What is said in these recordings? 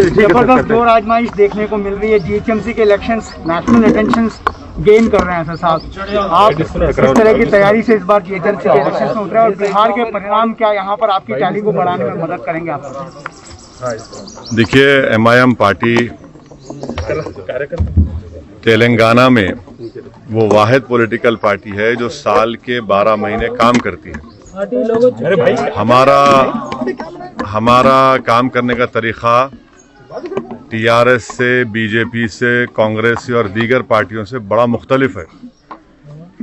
जबरदस्त जोर आजमाइश देखने को मिल रही है। जीएचएमसी के इलेक्शंस नेशनल अटेंशन गेन कर रहे हैं सर साहब, आप इस तरह की तैयारी से इस बार जीएचएमसी के इलेक्शंस में उतरे और बिहार के परिणाम क्या यहाँ पर आपकी टैली को बढ़ाने में मदद करेंगे आप? देखिए, एमआईएम पार्टी तेलंगाना में वो वाहिद पॉलिटिकल पार्टी है जो साल के 12 महीने काम करती है। हमारा काम करने का तरीका टीआरएस से, बीजेपी से, कांग्रेस से और दीगर पार्टियों से बड़ा मुख्तलिफ है।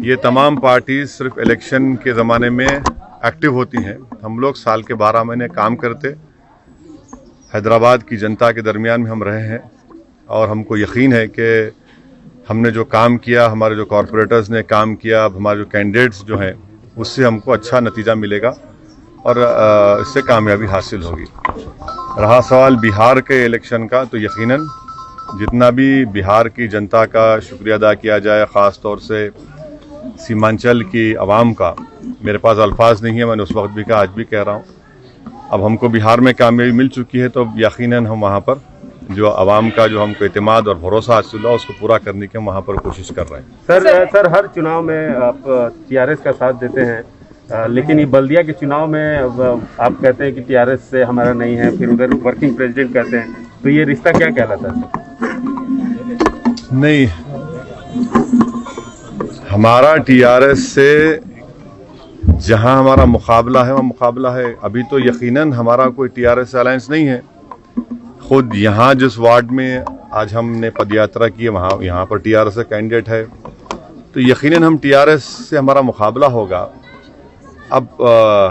ये तमाम पार्टी सिर्फ इलेक्शन के ज़माने में एक्टिव होती हैं। हम लोग साल के 12 महीने काम करते हैदराबाद की जनता के दरमियान में हम रहे हैं और हमको यकीन है कि हमने जो काम किया, हमारे जो कॉरपोरेटर्स ने काम किया, अब हमारे जो कैंडिडेट्स जो हैं उससे हमको अच्छा नतीजा मिलेगा और इससे कामयाबी हासिल होगी। रहा सवाल बिहार के इलेक्शन का, तो यकीनन जितना भी बिहार की जनता का शुक्रिया अदा किया जाए, ख़ास तौर से सीमांचल की आवाम का, मेरे पास अल्फाज नहीं है। मैंने उस वक्त भी कहा, आज भी कह रहा हूँ। अब हमको बिहार में कामयाबी मिल चुकी है तो यकीनन हम वहाँ पर जो आवाम का जो हमको एतमाद और भरोसा हासिल हुआ उसको पूरा करने की हम वहाँ पर कोशिश कर रहे हैं। सर हर चुनाव में आप टीआरएस का साथ देते हैं, लेकिन ये बल्दिया के चुनाव में आप कहते हैं कि टीआरएस से हमारा नहीं है, फिर उधर वर्किंग प्रेसिडेंट कहते हैं, तो ये रिश्ता क्या कहलाता है? नहीं, हमारा टीआरएस से जहां हमारा मुकाबला है वह मुकाबला है। अभी तो यकीनन हमारा कोई टीआरएस से अलायंस नहीं है। खुद यहाँ जिस वार्ड में आज हमने पदयात्रा की है वहाँ यहाँ पर टीआरएस का कैंडिडेट है, तो यकीनन हम टीआरएस से हमारा मुकाबला होगा। अब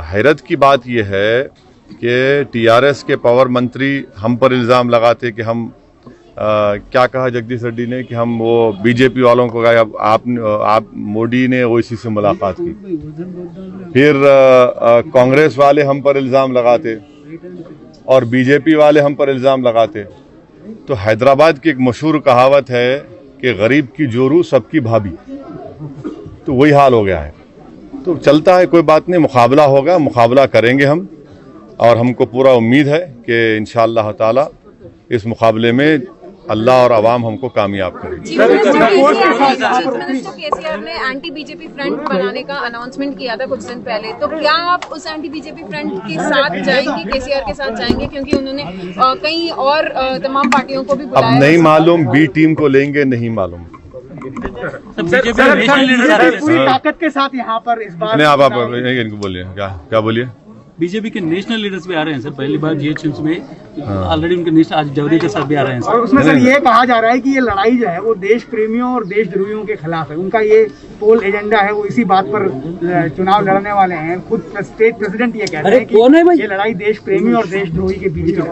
हैरत की बात यह है कि टीआरएस के पावर मंत्री हम पर इल्ज़ाम लगाते कि हम क्या कहा जगदीश रेड्डी ने कि हम वो बीजेपी वालों को कहा आप मोदी ने ओवैसी से मुलाकात की। फिर कांग्रेस वाले हम पर इल्ज़ाम लगाते और बीजेपी वाले हम पर इल्ज़ाम लगाते। तो हैदराबाद की एक मशहूर कहावत है कि गरीब की जोरू सबकी भाभी, तो वही हाल हो गया है। तो चलता है, कोई बात नहीं, मुकाबला होगा, मुकाबला करेंगे हम और हमको पूरा उम्मीद है कि इंशाअल्लाह ताला इस मुकाबले में अल्लाह और आवाम हमको कामयाब करेगी। चीफ मिनिस्टर केसीआर ने एंटी बीजेपी फ्रंट बनाने का अनाउंसमेंट किया था कुछ दिन पहले, तो क्या आप उस एंटी बीजेपी फ्रंट के साथ जाएंगे, केसीआर के साथ जाएंगे? क्योंकि उन्होंने कई और तमाम पार्टियों को भी बुलाया। अब नहीं मालूम, बी टीम को लेंगे, नहीं मालूम। पूरी ताकत के साथ यहाँ पर इस बार आप इनको बोलिए, क्या बोलिए? बीजेपी के नेशनल लीडर्स भी आ रहे हैं सर, पहली बार जीएचएमसी में ऑलरेडी उनके नेशनल, आज जावड़ेकर साहब भी आ रहे हैं सर। और उसमें सर ये कहा जा रहा है कि ये लड़ाई जो है वो देश प्रेमियों और देशद्रोहियों के खिलाफ है। उनका ये पोल एजेंडा है, वो इसी बात पर चुनाव लड़ने वाले हैं। खुद स्टेट प्रेसिडेंट ये कहते हैं कि ये लड़ाई देश प्रेमी और देशद्रोही के बीच की।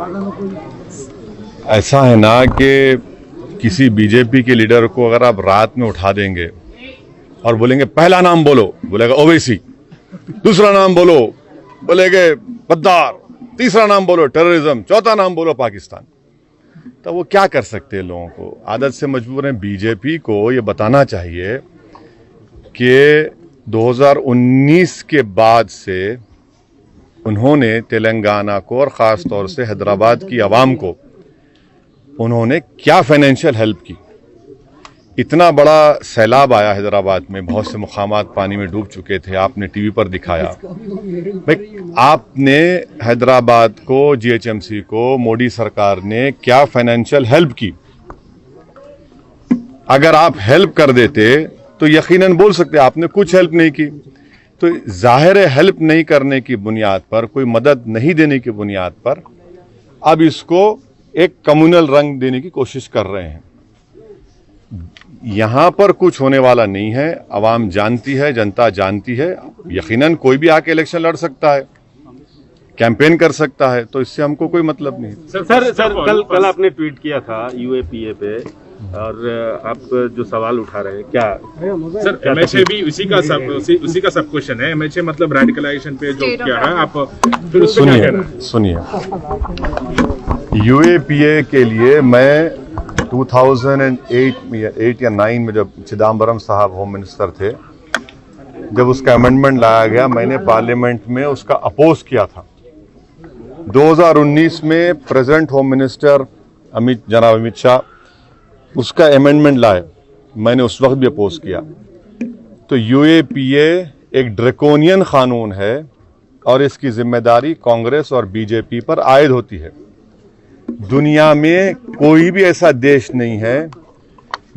ऐसा है ना कि किसी बीजेपी के लीडर को अगर आप रात में उठा देंगे और बोलेंगे पहला नाम बोलो, बोलेगा ओवैसी, दूसरा नाम बोलो बोलेगे गद्दार, तीसरा नाम बोलो टेररिज्म, चौथा नाम बोलो पाकिस्तान, तो वो क्या कर सकते हैं? लोगों को आदत से मजबूर हैं। बीजेपी को ये बताना चाहिए कि 2019 के बाद से उन्होंने तेलंगाना को और ख़ास तौर से हैदराबाद की आवाम को उन्होंने क्या फाइनेंशियल हेल्प की। इतना बड़ा सैलाब आया हैदराबाद में, बहुत से मुकामात पानी में डूब चुके थे, आपने टीवी पर दिखाया। भाई, आपने हैदराबाद को, जीएचएमसी को मोदी सरकार ने क्या फाइनेंशियल हेल्प की? अगर आप हेल्प कर देते तो यकीनन बोल सकते आपने कुछ हेल्प नहीं की। तो जाहिर है हेल्प नहीं करने की बुनियाद पर, कोई मदद नहीं देने की बुनियाद पर अब इसको एक कम्युनल रंग देने की कोशिश कर रहे हैं। यहाँ पर कुछ होने वाला नहीं है। आवाम जानती है, जनता जानती है। यकीनन कोई भी आके इलेक्शन लड़ सकता है, कैंपेन कर सकता है, तो इससे हमको कोई मतलब नहीं। सर कल आपने ट्वीट किया था यूएपीए पे, और आप जो सवाल उठा रहे हैं क्या सर? एमएचए भी उसी का सब क्वेश्चन है। एमएचए मतलब रेडिकलाइजेशन पे जो क्या है, आप फिर उसको क्या कहना है? सुनिए, यूएपीए के लिए मैं 2008 या 9 में जब चिदम्बरम साहब होम मिनिस्टर थे, जब उसका अमेंडमेंट लाया गया, मैंने पार्लियामेंट में उसका अपोज किया था। 2019 में प्रेसिडेंट होम मिनिस्टर जनाब अमित शाह उसका अमेंडमेंट लाए, मैंने उस वक्त भी अपोज किया। तो यूएपीए एक ड्रैकोनियन कानून है और इसकी जिम्मेदारी कांग्रेस और बीजेपी पर आयद होती है। दुनिया में कोई भी ऐसा देश नहीं है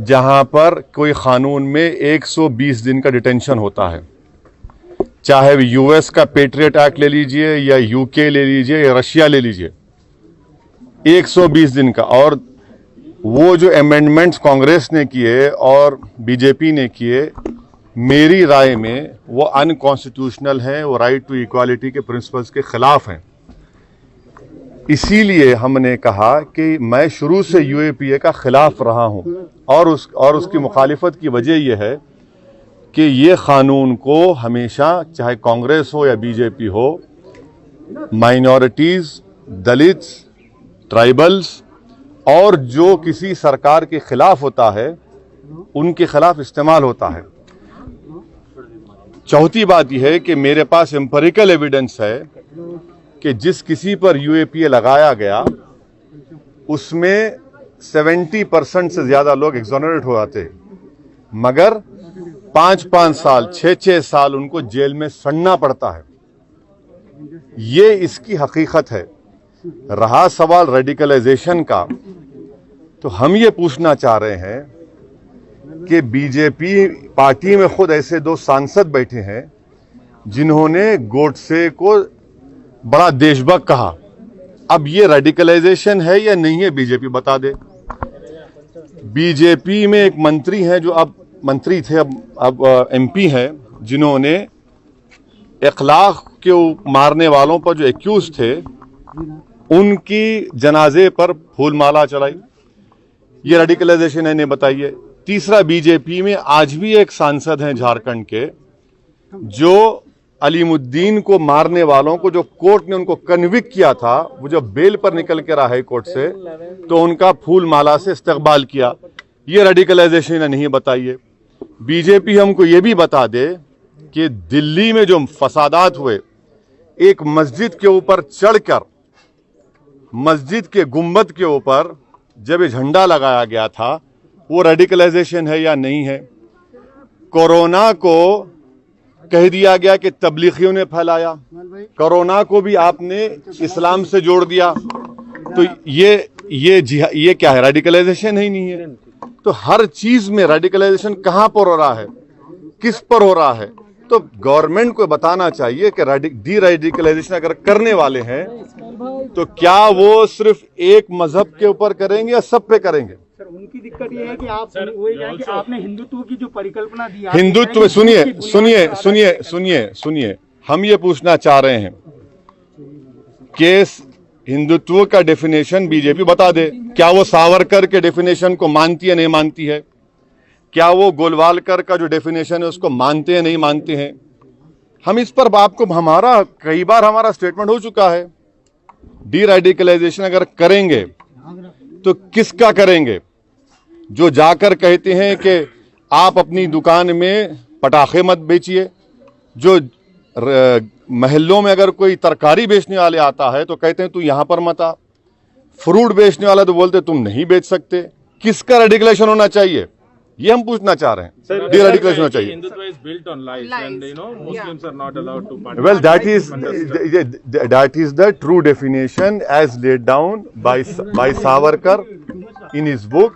जहां पर कोई कानून में 120 दिन का डिटेंशन होता है। चाहे यूएस का पेट्रियट एक्ट ले लीजिए या यूके ले लीजिए या रशिया ले लीजिए, 120 दिन का। और वो जो अमेंडमेंट्स कांग्रेस ने किए और बीजेपी ने किए, मेरी राय में वो अनकॉन्स्टिट्यूशनल हैं, वो राइट टू इक्वालिटी के प्रिंसिपल्स के खिलाफ हैं। इसीलिए हमने कहा कि मैं शुरू से यूएपीए का खिलाफ रहा हूं और उसकी मुखालिफत की वजह यह है कि ये कानून को हमेशा, चाहे कांग्रेस हो या बीजेपी हो, माइनॉरिटीज, दलित्स, ट्राइबल्स और जो किसी सरकार के खिलाफ होता है उनके खिलाफ इस्तेमाल होता है। चौथी बात यह है कि मेरे पास एम्पिरिकल एविडेंस है कि जिस किसी पर यूएपीए लगाया गया उसमें 70% से ज्यादा लोग एक्सोनरेट हो जाते, मगर 5-5 साल, 6-6 साल उनको जेल में सड़ना पड़ता है। ये इसकी हकीकत है। रहा सवाल रेडिकलाइजेशन का, तो हम ये पूछना चाह रहे हैं कि बीजेपी पार्टी में खुद ऐसे 2 सांसद बैठे हैं जिन्होंने गोडसे को बड़ा देशभक्त कहा। अब ये रेडिकलाइजेशन है या नहीं है, बीजेपी बता दे। बीजेपी में एक मंत्री हैं जो अब मंत्री थे, अब एमपी हैं, जिन्होंने इखलाक के मारने वालों पर जो एक्यूज थे उनकी जनाजे पर फूल माला चलाई। ये रेडिकलाइजेशन है, नहीं बताइए। तीसरा, बीजेपी में आज भी एक सांसद हैं झारखंड के जो अलीमुद्दीन को मारने वालों को, जो कोर्ट ने उनको कन्विक्ट किया था, वो जब बेल पर निकल के रहा हाई कोर्ट से, तो उनका फूल माला से इस्तकबाल किया। ये रेडिकलाइजेशन नहीं, बताइए। बीजेपी हमको ये भी बता दे कि दिल्ली में जो फसादात हुए, एक मस्जिद के ऊपर चढ़कर, मस्जिद के गुंबद के ऊपर जब ये झंडा लगाया गया था, वो रेडिकलाइजेशन है या नहीं है। कोरोना को कह दिया गया कि तबलीगियों ने फैलाया, कोरोना को भी आपने इस्लाम से जोड़ दिया, तो ये क्या है, रेडिकलाइजेशन ही नहीं है। तो हर चीज में रेडिकलाइजेशन कहां पर हो रहा है, किस पर हो रहा है। तो गवर्नमेंट को बताना चाहिए कि डी रेडिकलाइजेशन अगर करने वाले हैं तो क्या वो सिर्फ एक मजहब के ऊपर करेंगे या सब पे करेंगे। सर, उनकी दिक्कत ये है कि आपने हिंदुत्व की जो परिकल्पना दी, हिंदुत्व, सुनिए, हम ये पूछना चाह रहे हैं कि हिंदुत्व का डेफिनेशन बीजेपी बता दे। क्या वो सावरकर के डेफिनेशन को मानती है, नहीं मानती है? क्या वो गोलवालकर का जो डेफिनेशन है उसको मानते हैं, नहीं मानते हैं? हम इस पर आपको, कई बार हमारा स्टेटमेंट हो चुका है। डी रेडिकलाइजेशन अगर करेंगे तो किसका करेंगे? जो जाकर कहते हैं कि आप अपनी दुकान में पटाखे मत बेचिए, जो महल्लों में अगर कोई तरकारी बेचने वाले आता है तो कहते हैं तू यहां पर मत आ, फ्रूट बेचने वाला तो बोलते तुम नहीं बेच सकते। किसका रेडिकलेशन होना चाहिए, ये हम पूछना चाह रहे हैं। डी रेडिकलेशन होना चाहिए। Hindutva is built on lies, and Muslims are not allowed to participate. Well, that is the true definition as laid down by Savarkar in his book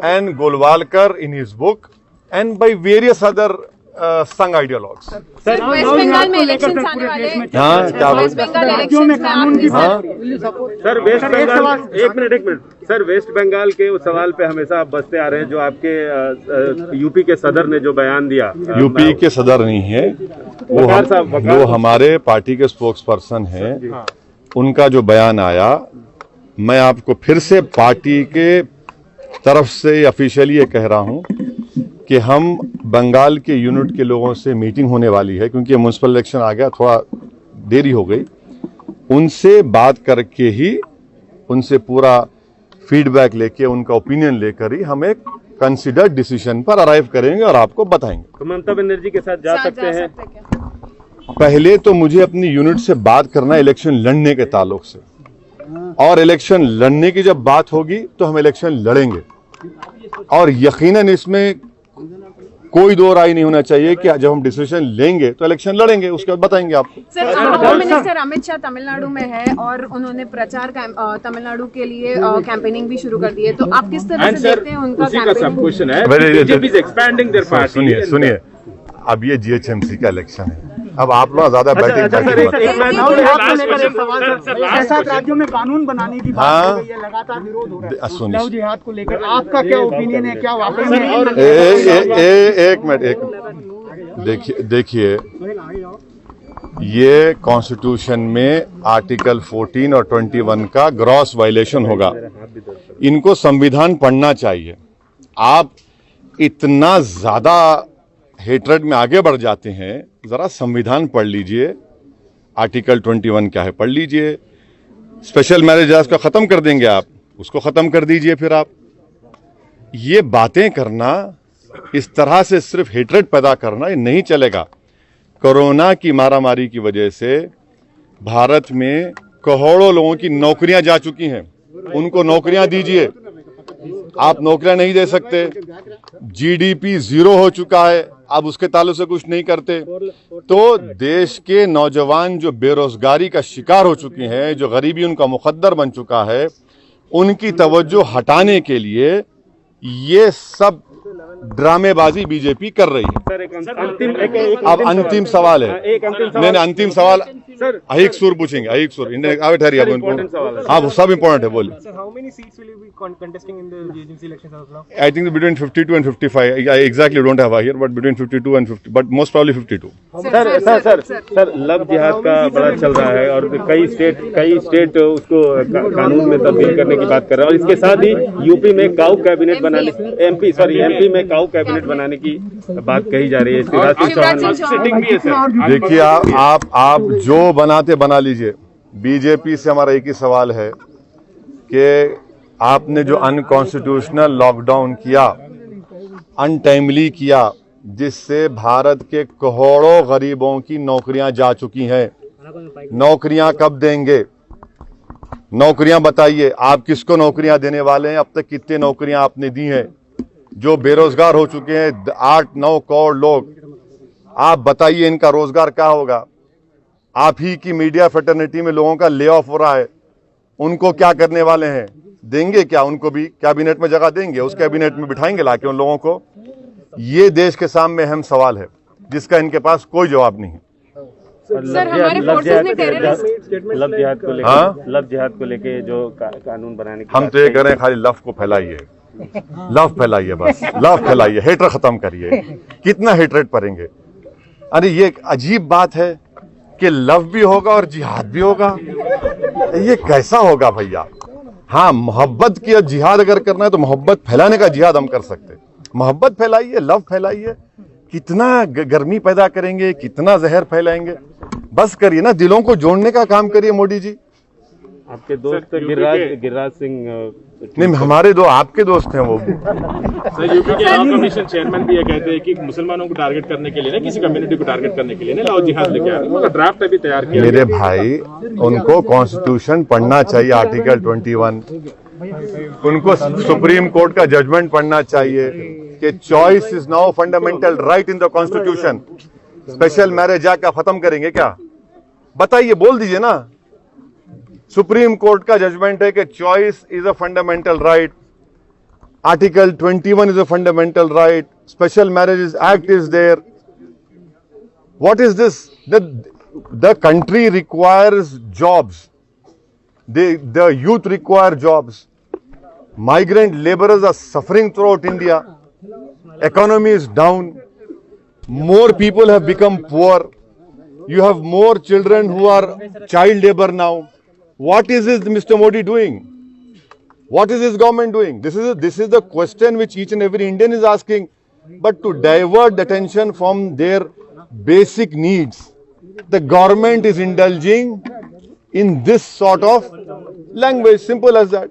and Golwalkar in his book and by various other संघ ideologues. Sir, waste Bengal में elections आने वाले हैं। हाँ, क्या waste Bengal elections में आपकी sir, waste Bengal, एक मिनट सर, वेस्ट बंगाल के उस सवाल पे हमेशा आप बसते आ रहे हैं जो आपके यूपी के सदर ने जो बयान दिया। यूपी के सदर नहीं है वो हमारे पार्टी के स्पोक्स पर्सन है। उनका जो बयान आया, मैं आपको फिर से पार्टी के तरफ से ऑफिशियली ये कह रहा हूं कि हम बंगाल के यूनिट के लोगों से मीटिंग होने वाली है, क्योंकि म्युनिसिपल इलेक्शन आ गया, थोड़ा देरी हो गई। उनसे बात करके ही, उनसे पूरा फीडबैक लेके, उनका ओपिनियन लेकर ही हम एक कंसिडर्ड डिसीजन पर अराइव करेंगे और आपको बताएंगे। तो ममता बनर्जी के साथ जा सकते हैं? पहले तो मुझे अपनी यूनिट से बात करना इलेक्शन लड़ने के ताल्लुक से। और इलेक्शन लड़ने की जब बात होगी तो हम इलेक्शन लड़ेंगे, और यकीनन इसमें कोई दो राय नहीं होना चाहिए कि जब हम डिसीजन लेंगे तो इलेक्शन लड़ेंगे, उसके बाद बताएंगे आपको। Sir, home minister Amit Shah Tamil Nadu में है और उन्होंने प्रचार तमिलनाडु के लिए कैंपेनिंग भी शुरू कर दी है, तो आप किस तरह से देखते हैं उनका सब क्वेश्चन है BJP is expanding there party. सुनिए, अब ये जीएचएमसी का इलेक्शन है, अब आप लोग ज्यादा बैटिंग साथ राज्यों में कानून बनाने की बात हो रही है, लगातार विरोध हो रहा है लव जिहाद को लेकर, आपका क्या ओपिनियन है? क्या वाकई में? एक मिनट देखिए, ये कॉन्स्टिट्यूशन में आर्टिकल 14 और 21 का ग्रॉस वायलेशन होगा। इनको संविधान पढ़ना चाहिए। आप इतना ज्यादा हेट्रेड में आगे बढ़ जाते हैं, जरा संविधान पढ़ लीजिए, आर्टिकल 21 क्या है पढ़ लीजिए। स्पेशल मैरिज का खत्म कर देंगे आप, उसको खत्म कर दीजिए। फिर आप ये बातें करना, इस तरह से सिर्फ हेट्रेड पैदा करना, ये नहीं चलेगा। कोरोना की मारामारी की वजह से भारत में करोड़ों लोगों की नौकरियां जा चुकी हैं, उनको नौकरियां दीजिए। आप नौकरियां नहीं दे सकते, जीडीपी 0 हो चुका है, आप उसके ताल्लुक से कुछ नहीं करते, तो देश के नौजवान जो बेरोजगारी का शिकार हो चुके हैं, जो गरीबी उनका मुकद्दर बन चुका है, उनकी तवज्जो हटाने के लिए ये सब ड्रामेबाजी बीजेपी कर रही है। अब अंतिम सवाल है, नहीं अंतिम सवाल एक सुर पूछेंगे, एक सुर हाँ सब इम्पोर्टेंट है, बोलिए। I think between 52 and 55. I exactly don't have here, but between 52 and 50, but most probably 52. Sir love जिहाद का बड़ा चल रहा है और कई स्टेट उसको कानून में तब्दील करने की बात कर रहे हैं, और इसके साथ ही यूपी में काऊ कैबिनेट बनाने, एमपी में काऊ कैबिनेट बनाने की बात कही जा रही है। देखिए, आप जो बनाते बना लीजिए। बीजेपी से हमारा एक ही सवाल है कि आपने जो अनकॉन्स्टिट्यूशनल लॉकडाउन किया, अनटाइमली किया, जिससे भारत के करोड़ों गरीबों की नौकरियां जा चुकी हैं, नौकरियां कब देंगे? नौकरियां बताइए, आप किसको नौकरियां देने वाले हैं? अब तक कितने नौकरियां आपने दी हैं? जो बेरोजगार हो चुके हैं 8-9 करोड़ लोग, आप बताइए इनका रोजगार क्या होगा? आप ही की मीडिया फ्रेटर्निटी में लोगों का ले ऑफ हो रहा है, उनको क्या करने वाले हैं? देंगे क्या? उनको भी कैबिनेट में जगह देंगे, उस कैबिनेट में बिठाएंगे लाके उन लोगों को? ये देश के सामने अहम सवाल है जिसका इनके पास कोई जवाब नहीं है। सर, हमारे फोर्सेस ने लव जिहाद को लेके जो कानून बनाने की हम तो ये कह रहे हैं, खाली लव को फैलाइए, लव फैलाइए, बस लव फैलाइए, हेटर खत्म करिए। कितना हेटरेट करेंगे? अरे ये एक अजीब बात है कि लव भी होगा और जिहाद भी होगा, ये कैसा होगा भैया? हाँ, मोहब्बत की जिहाद अगर करना है तो मोहब्बत फैलाने का जिहाद हम कर सकते हैं। मोहब्बत फैलाइए, लव फैलाइए, कितना गर्मी पैदा करेंगे, कितना जहर फैलाएंगे? बस करिए ना, दिलों को जोड़ने का काम करिए मोदी जी। आपके दोस्त गिरिराज सिंह नहीं, हमारे आपके दोस्त हैं वो। सर, यूपी के लॉ कमीशन चेयरमैन भी ये कहते हैं कि मुसलमानों को टारगेट करने के लिए ना, किसी कम्युनिटी को टारगेट करने के लिए ना, लव जिहाद लेके आ रहे हैं, मतलब ड्राफ्ट अभी तैयार किया। मेरे भाई, उनको कॉन्स्टिट्यूशन पढ़ना चाहिए, आर्टिकल 21, उनको सुप्रीम कोर्ट का जजमेंट पढ़ना चाहिए कि choice is now fundamental right in the constitution. Special marriage act खत्म करेंगे क्या? बताइए, बोल दीजिए ना। सुप्रीम कोर्ट का जजमेंट है कि choice is a fundamental right, article 21 is a fundamental right, special marriage act is there. What is this? The country requires jobs, the youth require jobs. Migrant laborers are suffering throughout India. Economy is down. More people have become poor. You have more children who are child labor now. What is this Mr. Modi doing? What is his government doing? This is the question which each and every Indian is asking. But to divert the attention from their basic needs, the government is indulging in this sort of language, simple as that.